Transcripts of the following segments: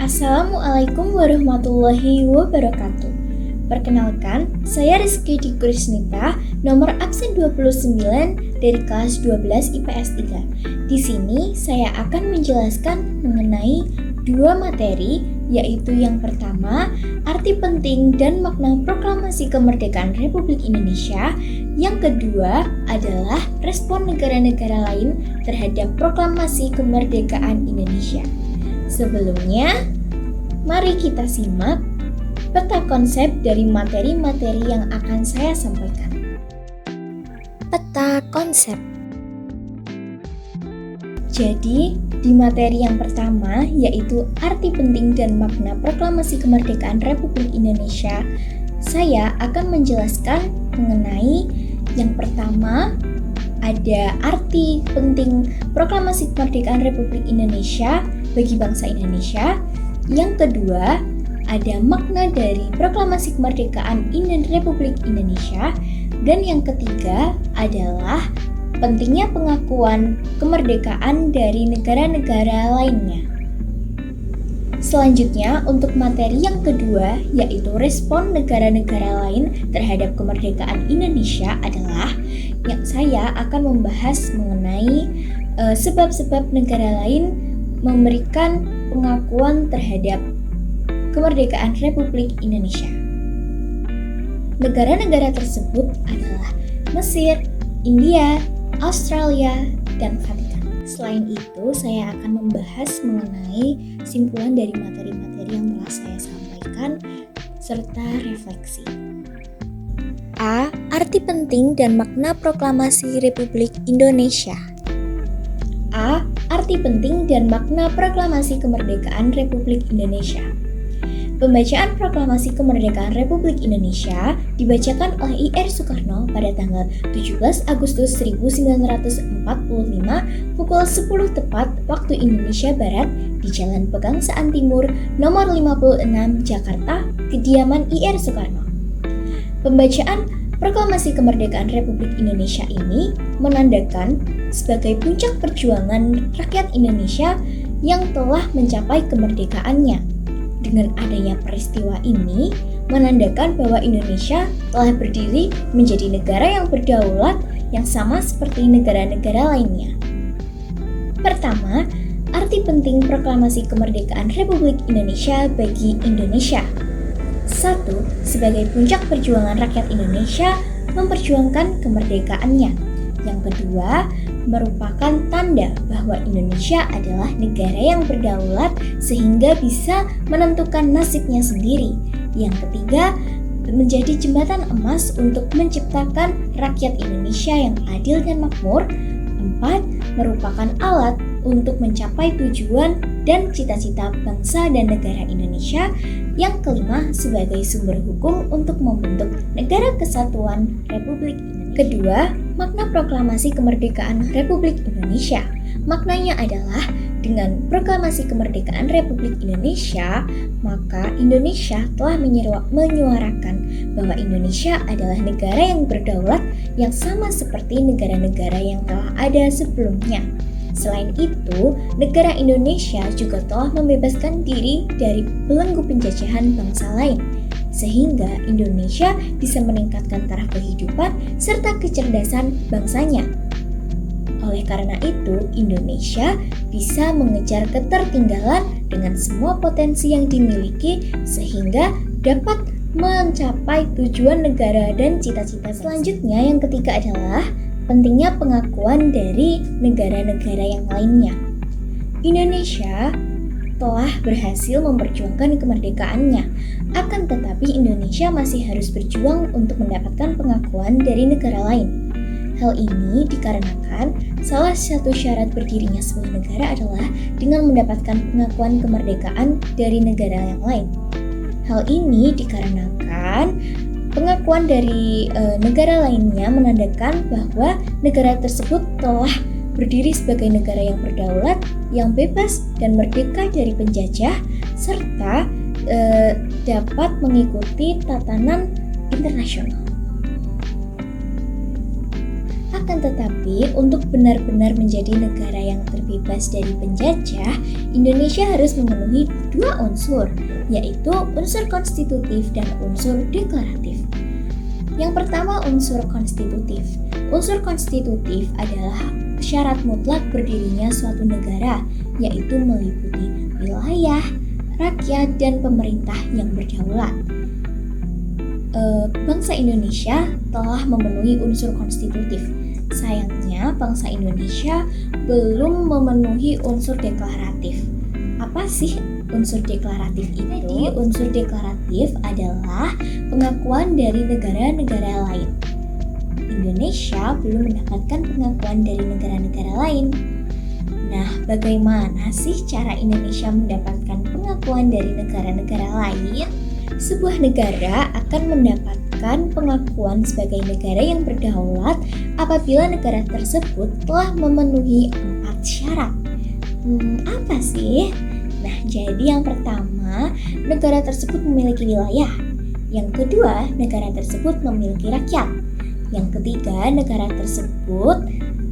Assalamualaikum warahmatullahi wabarakatuh. Perkenalkan, saya Rizky Dikrisnita, nomor absen 29 dari kelas 12 IPS 3. Di sini saya akan menjelaskan mengenai dua materi, yaitu yang pertama, arti penting dan makna proklamasi kemerdekaan Republik Indonesia. Yang kedua adalah respon negara-negara lain terhadap proklamasi kemerdekaan Indonesia. Sebelumnya, mari kita simak peta konsep dari materi-materi yang akan saya sampaikan. Peta konsep. Jadi, di materi yang pertama, yaitu arti penting dan makna proklamasi kemerdekaan Republik Indonesia, saya akan menjelaskan mengenai yang pertama, ada arti penting proklamasi kemerdekaan Republik Indonesia bagi bangsa Indonesia. Yang kedua, ada makna dari proklamasi kemerdekaan Republik Indonesia. Dan yang ketiga adalah pentingnya pengakuan kemerdekaan dari negara-negara lainnya. Selanjutnya, untuk materi yang kedua, yaitu respon negara-negara lain terhadap kemerdekaan Indonesia adalah yang saya akan membahas mengenai sebab-sebab negara lain memberikan pengakuan terhadap kemerdekaan Republik Indonesia. Negara-negara tersebut adalah Mesir, India, Australia, dan Vatikan. Selain itu, saya akan membahas mengenai simpulan dari materi-materi yang telah saya sampaikan serta refleksi. A. Arti penting dan makna proklamasi Republik Indonesia. A. Arti penting dan makna proklamasi kemerdekaan Republik Indonesia. Pembacaan proklamasi kemerdekaan Republik Indonesia dibacakan oleh I.R. Soekarno pada tanggal 17 Agustus 1945 pukul 10 tepat waktu Indonesia Barat di Jalan Pegangsaan Timur nomor 56 Jakarta, kediaman I.R. Soekarno. Pembacaan proklamasi kemerdekaan Republik Indonesia ini menandakan sebagai puncak perjuangan rakyat Indonesia yang telah mencapai kemerdekaannya. Dengan adanya peristiwa ini, menandakan bahwa Indonesia telah berdiri menjadi negara yang berdaulat yang sama seperti negara-negara lainnya. Pertama, arti penting proklamasi kemerdekaan Republik Indonesia bagi Indonesia. 1. Sebagai puncak perjuangan rakyat Indonesia memperjuangkan kemerdekaannya. Yang kedua, merupakan tanda bahwa Indonesia adalah negara yang berdaulat sehingga bisa menentukan nasibnya sendiri. Yang ketiga, menjadi jembatan emas untuk menciptakan rakyat Indonesia yang adil dan makmur. 4. Merupakan alat untuk mencapai tujuan dan cita-cita bangsa dan negara Indonesia. Yang kelima, sebagai sumber hukum untuk membentuk Negara Kesatuan Republik Indonesia. Kedua, makna proklamasi kemerdekaan Republik Indonesia. Maknanya adalah dengan proklamasi kemerdekaan Republik Indonesia, maka Indonesia telah menyuarakan bahwa Indonesia adalah negara yang berdaulat yang sama seperti negara-negara yang telah ada sebelumnya. Selain itu, negara Indonesia juga telah membebaskan diri dari belenggu penjajahan bangsa lain, sehingga Indonesia bisa meningkatkan taraf kehidupan serta kecerdasan bangsanya. Oleh karena itu, Indonesia bisa mengejar ketertinggalan dengan semua potensi yang dimiliki sehingga dapat mencapai tujuan negara dan cita-cita. Selanjutnya, yang ketiga adalah pentingnya pengakuan dari negara-negara yang lainnya. Indonesia telah berhasil memperjuangkan kemerdekaannya, akan tetapi Indonesia masih harus berjuang untuk mendapatkan pengakuan dari negara lain. Hal ini dikarenakan salah satu syarat berdirinya sebuah negara adalah dengan mendapatkan pengakuan kemerdekaan dari negara yang lain. Hal ini dikarenakan pengakuan dari negara lainnya menandakan bahwa negara tersebut telah berdiri sebagai negara yang berdaulat, yang bebas dan merdeka dari penjajah, serta dapat mengikuti tatanan internasional. Akan Akan tetapi, untuk benar-benar menjadi negara yang terbebas dari penjajah, Indonesia harus memenuhi dua unsur, yaitu unsur konstitutif dan unsur deklaratif. Yang pertama, unsur konstitutif. Unsur konstitutif adalah syarat mutlak berdirinya suatu negara, yaitu meliputi wilayah, rakyat, dan pemerintah yang berdaulat. Bangsa Indonesia telah memenuhi unsur konstitutif. Sayangnya, bangsa Indonesia belum memenuhi unsur deklaratif. Apa sih unsur deklaratif itu? Jadi, unsur deklaratif adalah pengakuan dari negara-negara lain. Indonesia belum mendapatkan pengakuan dari negara-negara lain. Nah, bagaimana sih cara Indonesia mendapatkan pengakuan dari negara-negara lain? Sebuah negara akan mendapatkan pengakuan sebagai negara yang berdaulat apabila negara tersebut telah memenuhi 4 syarat. Apa sih? Nah, jadi yang pertama, negara tersebut memiliki wilayah. Yang kedua, negara tersebut memiliki rakyat. Yang ketiga, negara tersebut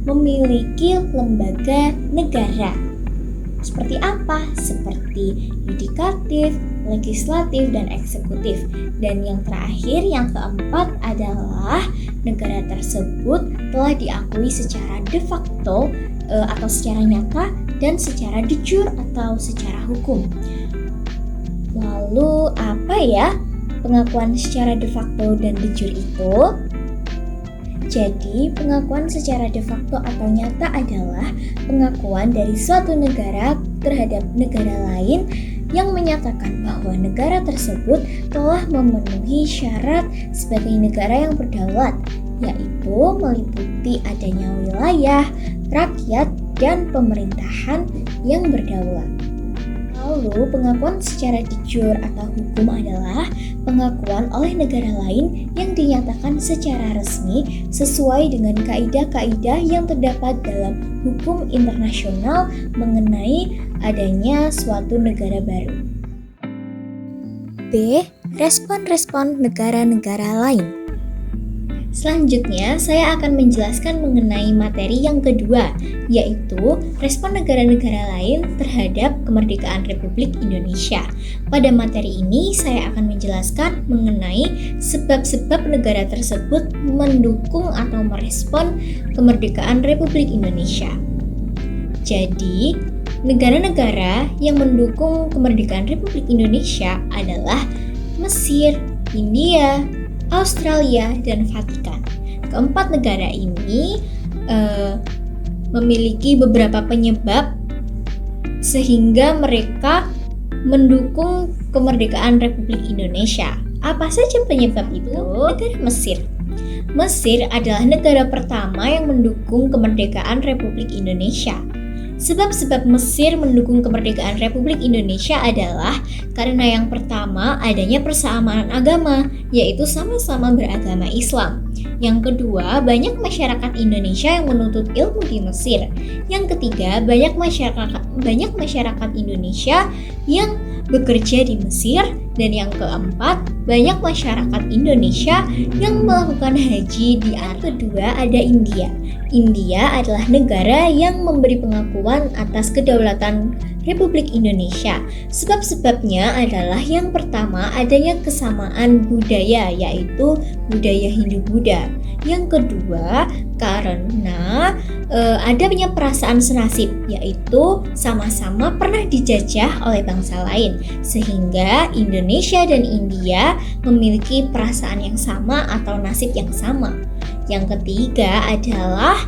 memiliki lembaga negara. Seperti apa? Seperti yudikatif, legislatif, dan eksekutif. Dan yang terakhir, yang keempat adalah negara tersebut telah diakui secara de facto atau secara nyata dan secara de jure atau secara hukum. Lalu apa ya pengakuan secara de facto dan de jure itu? Jadi, pengakuan secara de facto atau nyata adalah pengakuan dari suatu negara terhadap negara lain yang menyatakan bahwa negara tersebut telah memenuhi syarat sebagai negara yang berdaulat, yaitu meliputi adanya wilayah, rakyat, dan pemerintahan yang berdaulat. Lalu, pengakuan secara de jure atau hukum adalah pengakuan oleh negara lain yang dinyatakan secara resmi sesuai dengan kaidah-kaidah yang terdapat dalam hukum internasional mengenai adanya suatu negara baru. B. Respon-respon negara-negara lain. Selanjutnya, saya akan menjelaskan mengenai materi yang kedua, yaitu respon negara-negara lain terhadap kemerdekaan Republik Indonesia. Pada materi ini, saya akan menjelaskan mengenai sebab-sebab negara tersebut mendukung atau merespon kemerdekaan Republik Indonesia. Jadi, negara-negara yang mendukung kemerdekaan Republik Indonesia adalah Mesir, India, Australia, dan Vatikan. Keempat negara ini memiliki beberapa penyebab sehingga mereka mendukung kemerdekaan Republik Indonesia. Apa saja penyebab itu? Negara Mesir. Mesir adalah negara pertama yang mendukung kemerdekaan Republik Indonesia. Sebab-sebab Mesir mendukung kemerdekaan Republik Indonesia adalah karena yang pertama adanya persamaan agama, yaitu sama-sama beragama Islam. Yang kedua, banyak masyarakat Indonesia yang menuntut ilmu di Mesir. Yang ketiga, banyak masyarakat Indonesia yang bekerja di Mesir. Dan yang keempat, banyak masyarakat Indonesia yang melakukan haji di Arab. Kedua, ada India. India adalah negara yang memberi pengakuan atas kedaulatan Republik Indonesia. Sebab-sebabnya adalah yang pertama, adanya kesamaan budaya, yaitu budaya Hindu-Buddha. Yang kedua, karena adanya perasaan senasib, yaitu sama-sama pernah dijajah oleh bangsa lain, sehingga Indonesia dan India memiliki perasaan yang sama atau nasib yang sama. Yang ketiga adalah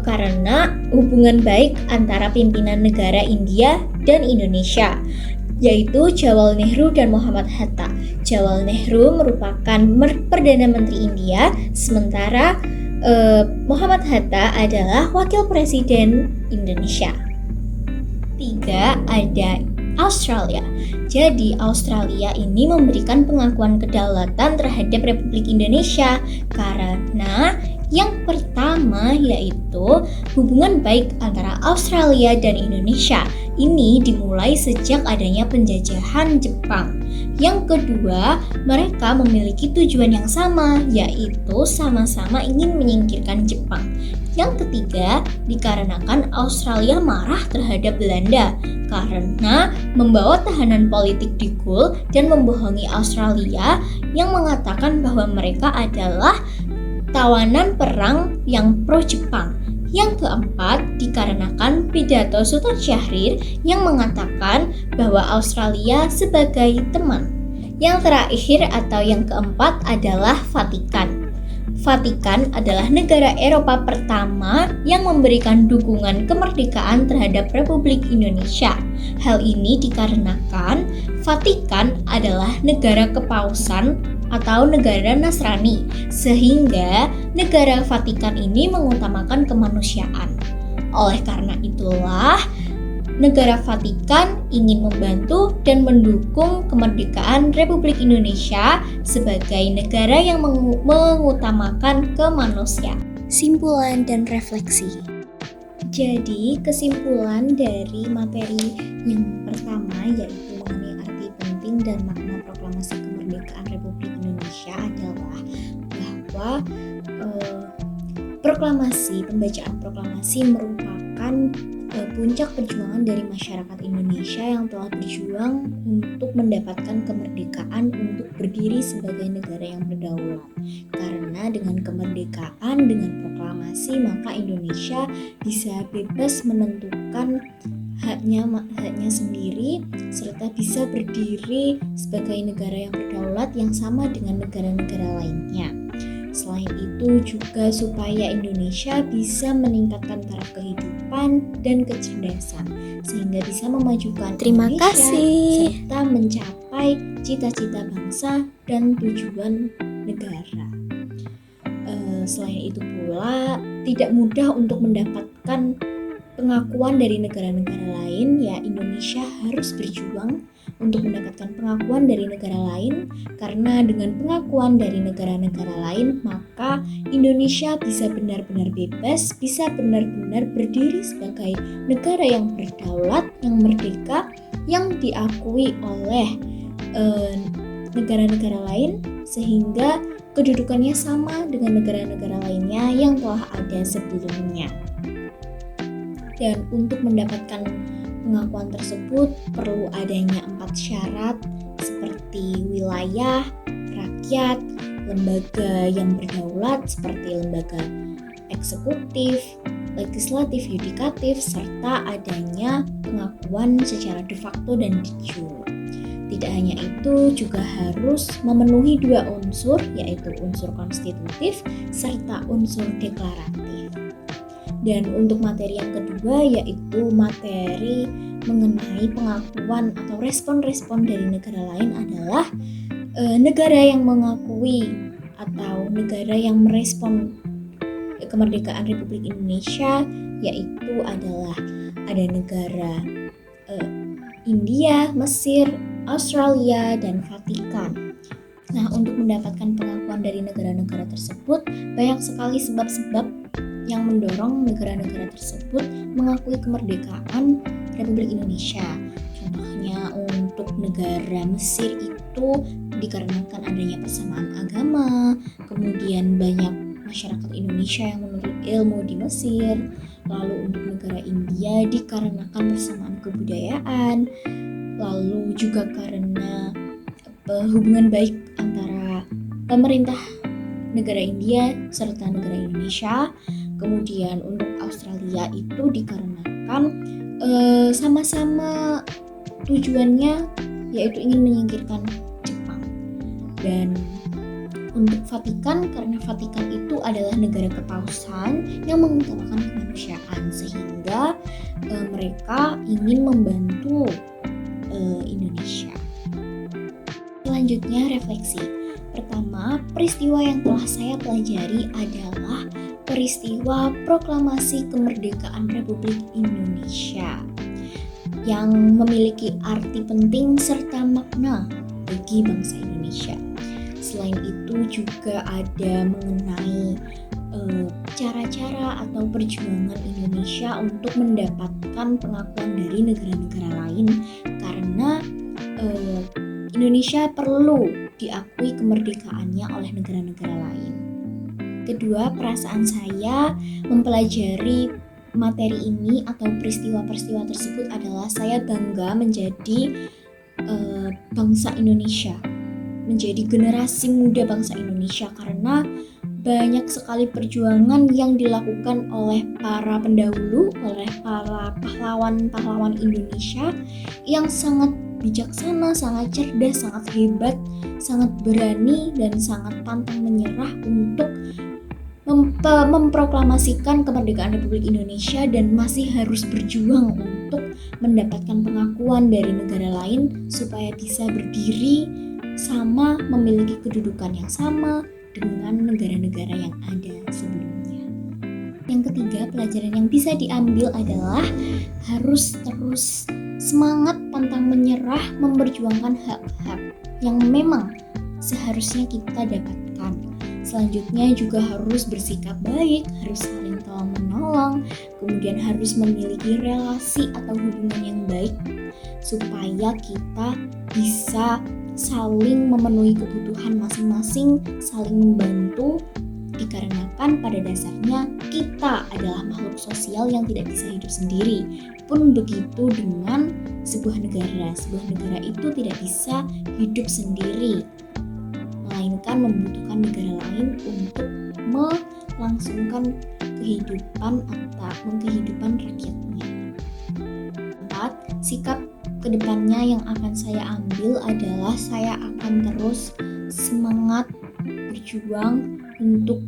karena hubungan baik antara pimpinan negara India dan Indonesia, yaitu Jawahirlal Nehru dan Muhammad Hatta. Jawahirlal Nehru merupakan Perdana Menteri India, sementara Muhammad Hatta adalah Wakil Presiden Indonesia. Tiga, ada Australia. Jadi Australia ini memberikan pengakuan kedaulatan terhadap Republik Indonesia karena yang pertama yaitu hubungan baik antara Australia dan Indonesia. Ini dimulai sejak adanya penjajahan Jepang. Yang kedua, mereka memiliki tujuan yang sama, yaitu sama-sama ingin menyingkirkan Jepang. Yang ketiga, dikarenakan Australia marah terhadap Belanda karena membawa tahanan politik di Gul dan membohongi Australia yang mengatakan bahwa mereka adalah tawanan perang yang pro-Jepang. Yang keempat, dikarenakan pidato Sultan Syahrir yang mengatakan bahwa Australia sebagai teman. Yang terakhir atau yang keempat adalah Vatikan. Vatikan adalah negara Eropa pertama yang memberikan dukungan kemerdekaan terhadap Republik Indonesia. Hal ini dikarenakan Vatikan adalah negara kepausan atau negara Nasrani, sehingga negara Vatikan ini mengutamakan kemanusiaan. Oleh karena itulah, negara Vatikan ingin membantu dan mendukung kemerdekaan Republik Indonesia sebagai negara yang mengutamakan kemanusiaan. Simpulan dan refleksi. Jadi, kesimpulan dari materi yang pertama yaitu mengenai arti penting dan makna proklamasi kemerdekaan Republik Indonesia adalah bahwa pembacaan proklamasi merupakan puncak perjuangan dari masyarakat Indonesia yang telah berjuang untuk mendapatkan kemerdekaan untuk berdiri sebagai negara yang berdaulat. Karena dengan kemerdekaan, dengan proklamasi, maka Indonesia bisa bebas menentukan haknya sendiri serta bisa berdiri sebagai negara yang berdaulat yang sama dengan negara-negara lainnya. Selain itu juga supaya Indonesia bisa meningkatkan taraf kehidupan dan kecerdasan sehingga bisa memajukan Indonesia serta mencapai cita-cita bangsa dan tujuan negara. Selain itu pula tidak mudah untuk mendapatkan pengakuan dari negara-negara lain, ya Indonesia harus berjuang untuk mendapatkan pengakuan dari negara lain, karena dengan pengakuan dari negara-negara lain maka Indonesia bisa benar-benar bebas, bisa benar-benar berdiri sebagai negara yang berdaulat, yang merdeka, yang diakui oleh negara-negara lain sehingga kedudukannya sama dengan negara-negara lainnya yang telah ada sebelumnya. Dan untuk mendapatkan pengakuan tersebut perlu adanya 4 syarat seperti wilayah, rakyat, lembaga yang berdaulat seperti lembaga eksekutif, legislatif, yudikatif, serta adanya pengakuan secara de facto dan de jure. Tidak hanya itu, juga harus memenuhi 2 unsur, yaitu unsur konstitutif serta unsur deklaratif. Dan untuk materi yang kedua yaitu materi mengenai pengakuan atau respon-respon dari negara lain adalah negara yang mengakui atau negara yang merespon kemerdekaan Republik Indonesia yaitu adalah ada negara India, Mesir, Australia, dan Vatikan. Nah, untuk mendapatkan pengakuan dari negara-negara tersebut banyak sekali sebab-sebab yang mendorong negara-negara tersebut mengakui kemerdekaan Republik Indonesia. Contohnya untuk negara Mesir itu dikarenakan adanya persamaan agama, kemudian banyak masyarakat Indonesia yang menuntut ilmu di Mesir. Lalu untuk negara India dikarenakan persamaan kebudayaan, lalu juga karena hubungan baik antara pemerintah negara India serta negara Indonesia. Kemudian untuk Australia itu dikarenakan sama-sama tujuannya yaitu ingin menyingkirkan Jepang. Dan untuk Vatikan, karena Vatikan itu adalah negara kepausan yang mengutamakan kemanusiaan sehingga mereka ingin membantu Indonesia. Selanjutnya refleksi. Pertama, peristiwa yang telah saya pelajari adalah peristiwa proklamasi kemerdekaan Republik Indonesia yang memiliki arti penting serta makna bagi bangsa Indonesia. Selain itu juga ada mengenai cara-cara atau perjuangan Indonesia untuk mendapatkan pengakuan dari negara-negara lain karena Indonesia perlu diakui kemerdekaannya oleh negara-negara lain. Kedua, perasaan saya mempelajari materi ini atau peristiwa-peristiwa tersebut adalah saya bangga menjadi bangsa Indonesia, menjadi generasi muda bangsa Indonesia, karena banyak sekali perjuangan yang dilakukan oleh para pendahulu, oleh para pahlawan-pahlawan Indonesia yang sangat bijaksana, sangat cerdas, sangat hebat, sangat berani, dan sangat pantang menyerah untuk memproklamasikan kemerdekaan Republik Indonesia dan masih harus berjuang untuk mendapatkan pengakuan dari negara lain supaya bisa berdiri sama, memiliki kedudukan yang sama dengan negara-negara yang ada sebelumnya. Yang ketiga, pelajaran yang bisa diambil adalah harus terus semangat, pantang menyerah, memperjuangkan hak-hak yang memang seharusnya kita dapatkan. Selanjutnya juga harus bersikap baik, harus saling tolong-menolong, kemudian harus memiliki relasi atau hubungan yang baik supaya kita bisa saling memenuhi kebutuhan masing-masing, saling membantu, dikarenakan pada dasarnya kita adalah makhluk sosial yang tidak bisa hidup sendiri. Pun begitu dengan sebuah negara itu tidak bisa hidup sendiri, melainkan membutuhkan negara lain untuk melangsungkan kehidupan rakyatnya. 4. Sikap kedepannya yang akan saya ambil adalah saya akan terus semangat berjuang untuk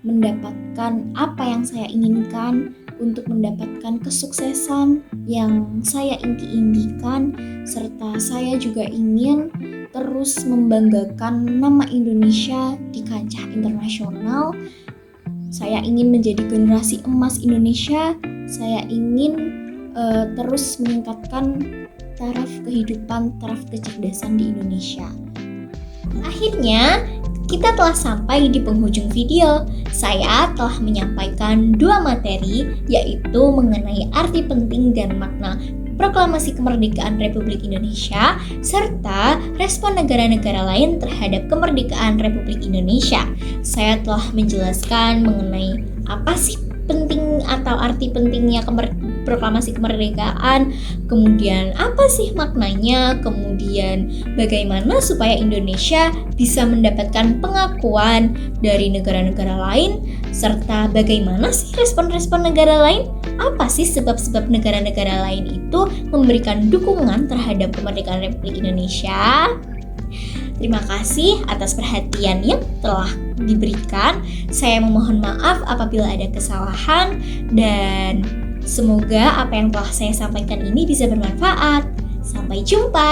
mendapatkan apa yang saya inginkan, untuk mendapatkan kesuksesan yang saya impikan, serta saya juga ingin terus membanggakan nama Indonesia di kancah internasional. Saya ingin menjadi generasi emas Indonesia. Saya ingin terus meningkatkan taraf kehidupan, taraf kecerdasan di Indonesia. Akhirnya, kita telah sampai di penghujung video. Saya telah menyampaikan 2 materi, yaitu mengenai arti penting dan makna Proklamasi Kemerdekaan Republik Indonesia, serta respon negara-negara lain terhadap kemerdekaan Republik Indonesia. Saya telah menjelaskan mengenai apa sih penting atau arti pentingnya proklamasi kemerdekaan, kemudian apa sih maknanya, kemudian bagaimana supaya Indonesia bisa mendapatkan pengakuan dari negara-negara lain, serta bagaimana sih respon-respon negara lain, apa sih sebab-sebab negara-negara lain itu memberikan dukungan terhadap kemerdekaan Republik Indonesia. Terima kasih atas perhatian yang telah diberikan. Saya memohon maaf apabila ada kesalahan, dan semoga apa yang telah saya sampaikan ini bisa bermanfaat. Sampai jumpa.